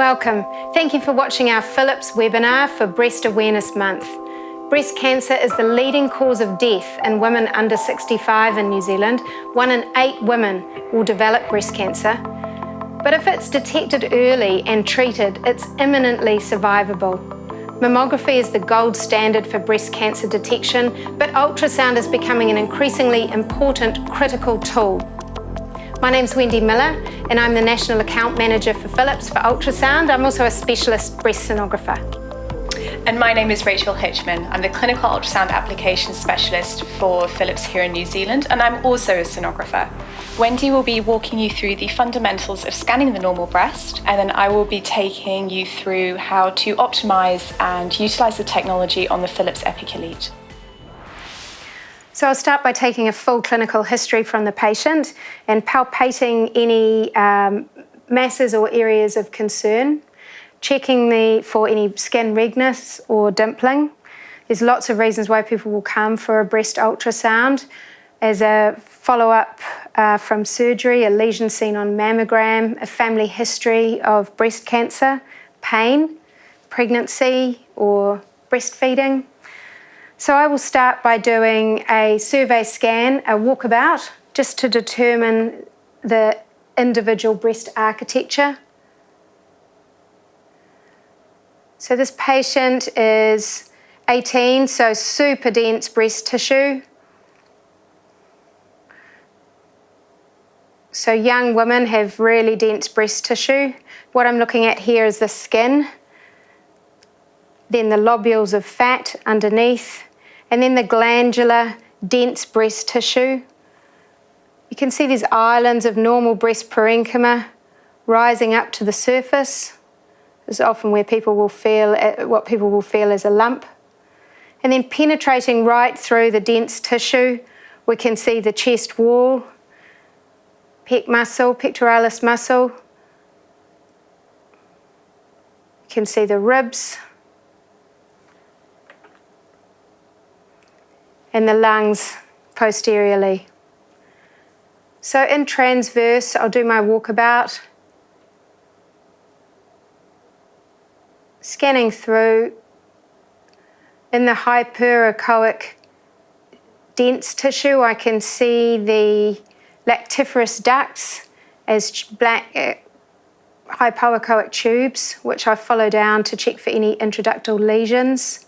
Welcome. Thank you for watching our Philips webinar for Breast Awareness Month. Breast cancer is the leading cause of death in women under 65 in New Zealand. 1 in 8 women will develop breast cancer. But if it's detected early and treated, it's imminently survivable. Mammography is the gold standard for breast cancer detection, but ultrasound is becoming an increasingly important critical tool. My name's Wendy Miller, and I'm the National Account Manager for Philips for ultrasound. I'm also a specialist breast sonographer. And my name is Rachel Hitchman. I'm the Clinical Ultrasound Applications Specialist for Philips here in New Zealand, and I'm also a sonographer. Wendy will be walking you through the fundamentals of scanning the normal breast, and then I will be taking you through how to optimise and utilise the technology on the Philips Epic Elite. So I'll start by taking a full clinical history from the patient and palpating any masses or areas of concern, checking for any skin redness or dimpling. There's lots of reasons why people will come for a breast ultrasound as a follow-up from surgery, a lesion seen on mammogram, a family history of breast cancer, pain, pregnancy or breastfeeding. So I will start by doing a survey scan, a walkabout, just to determine the individual breast architecture. So this patient is 18, so super dense breast tissue. So young women have really dense breast tissue. What I'm looking at here is the skin, then the lobules of fat underneath, and then the glandular, dense breast tissue. You can see these islands of normal breast parenchyma rising up to the surface. This is often where people will feel what people will feel as a lump. And then penetrating right through the dense tissue, we can see the chest wall, pec muscle, pectoralis muscle. You can see the ribs, and the lungs posteriorly. So in transverse, I'll do my walkabout, scanning through. In the hyperechoic dense tissue, I can see the lactiferous ducts as black hypoechoic tubes, which I follow down to check for any intraductal lesions.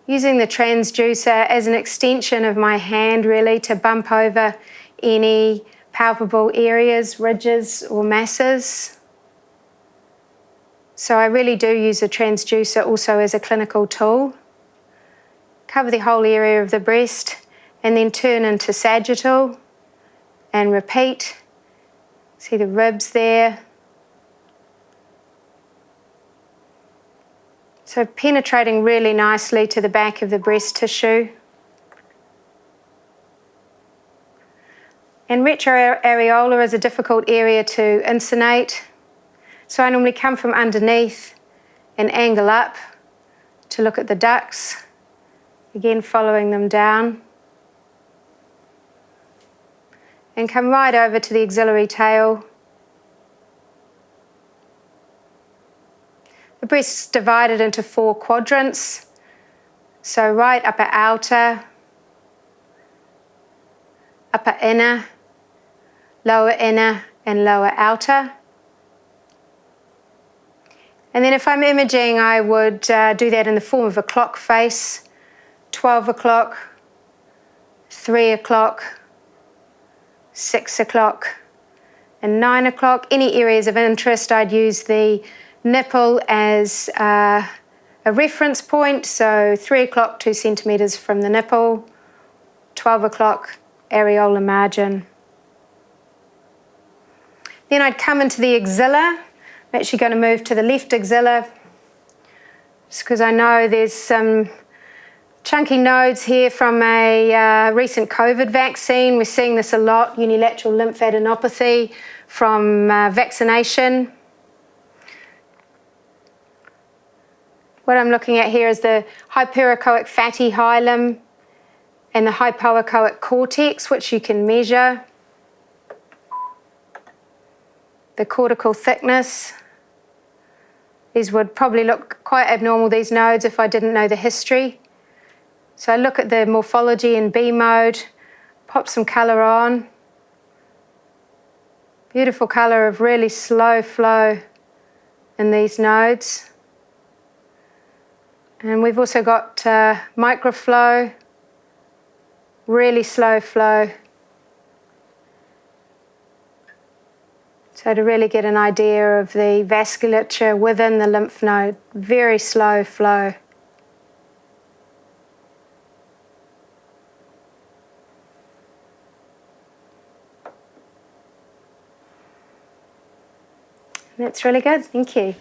Using the transducer as an extension of my hand, really, to bump over any palpable areas, ridges or masses. So I really do use a transducer also as a clinical tool. Cover the whole area of the breast and then turn into sagittal and repeat. See the ribs there. So penetrating really nicely to the back of the breast tissue. And retroareola is a difficult area to insunnate. So I normally come from underneath and angle up to look at the ducts, again following them down. And come right over to the axillary tail. The breast's divided into 4 quadrants. So right upper outer, upper inner, lower inner, and lower outer. And then if I'm imaging, I would do that in the form of a clock face, 12 o'clock, 3 o'clock, 6 o'clock, and 9 o'clock. Any areas of interest, I'd use the nipple as a reference point, so 3 o'clock, 2 centimetres from the nipple, 12 o'clock, areolar margin. Then I'd come into the axilla. I'm actually going to move to the left axilla, just because I know there's some chunky nodes here from a recent COVID vaccine. We're seeing this a lot, unilateral lymphadenopathy from vaccination. What I'm looking at here is the hyperechoic fatty hilum and the hypoechoic cortex, which you can measure. The cortical thickness. These would probably look quite abnormal, these nodes, if I didn't know the history. So I look at the morphology in B mode, pop some colour on. Beautiful colour of really slow flow in these nodes. And we've also got microflow, really slow flow. So to really get an idea of the vasculature within the lymph node, very slow flow. That's really good, thank you.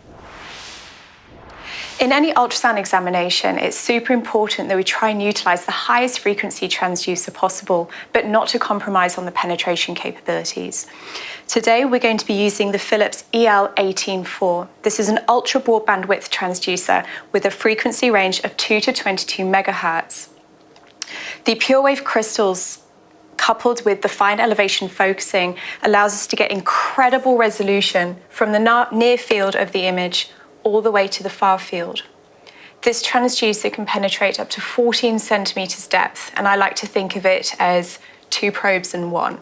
In any ultrasound examination, it's super important that we try and utilise the highest frequency transducer possible, but not to compromise on the penetration capabilities. Today, we're going to be using the Philips EL184. This is an ultra broad bandwidth transducer with a frequency range of 2 to 22 megahertz. The pure wave crystals coupled with the fine elevation focusing allows us to get incredible resolution from the near field of the image all the way to the far field. This transducer can penetrate up to 14 centimeters depth, and I like to think of it as 2 probes in 1.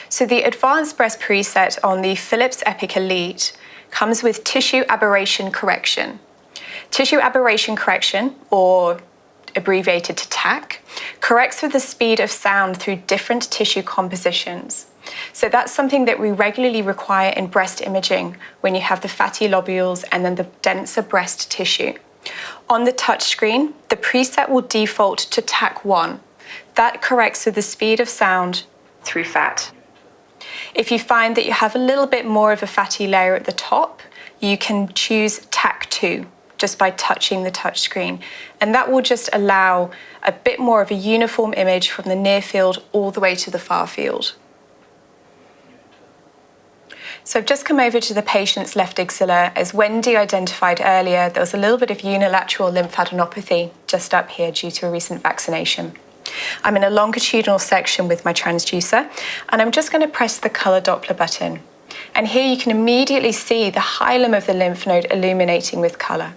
So the advanced breast preset on the Philips Epic Elite comes with tissue aberration correction. Tissue aberration correction, or abbreviated to TAC, corrects with the speed of sound through different tissue compositions. So that's something that we regularly require in breast imaging when you have the fatty lobules and then the denser breast tissue. On the touchscreen, the preset will default to TAC 1. That corrects with the speed of sound through fat. If you find that you have a little bit more of a fatty layer at the top, you can choose TAC 2 just by touching the touchscreen. And that will just allow a bit more of a uniform image from the near field all the way to the far field. So I've just come over to the patient's left axilla. As Wendy identified earlier, there was a little bit of unilateral lymphadenopathy just up here due to a recent vaccination. I'm in a longitudinal section with my transducer, and I'm just going to press the colour Doppler button. And here you can immediately see the hilum of the lymph node illuminating with colour.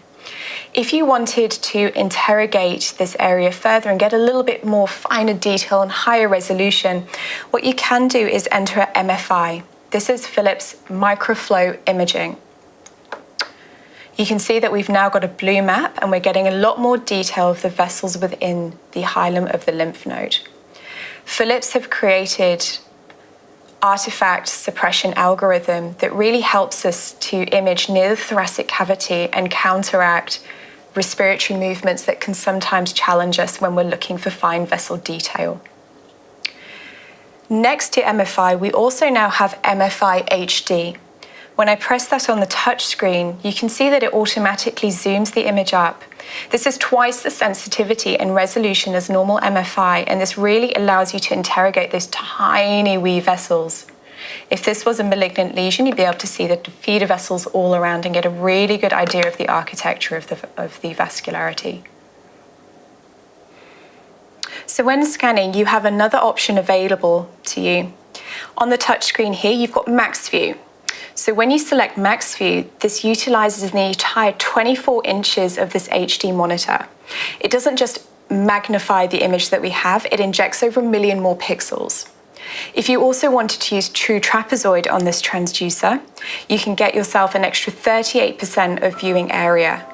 If you wanted to interrogate this area further and get a little bit more finer detail and higher resolution, what you can do is enter a MFI. This is Philips microflow imaging. You can see that we've now got a blue map and we're getting a lot more detail of the vessels within the hilum of the lymph node. Philips have created artifact suppression algorithm that really helps us to image near the thoracic cavity and counteract respiratory movements that can sometimes challenge us when we're looking for fine vessel detail. Next to MFI, we also now have MFI HD. When I press that on the touch screen, you can see that it automatically zooms the image up. This is twice the sensitivity and resolution as normal MFI, and this really allows you to interrogate those tiny wee vessels. If this was a malignant lesion, you'd be able to see the feeder vessels all around and get a really good idea of the architecture of the vascularity. So when scanning, you have another option available to you. On the touchscreen here, you've got Max View. So when you select Max View, this utilizes the entire 24 inches of this HD monitor. It doesn't just magnify the image that we have, it injects over 1 million more pixels. If you also wanted to use true trapezoid on this transducer, you can get yourself an extra 38% of viewing area.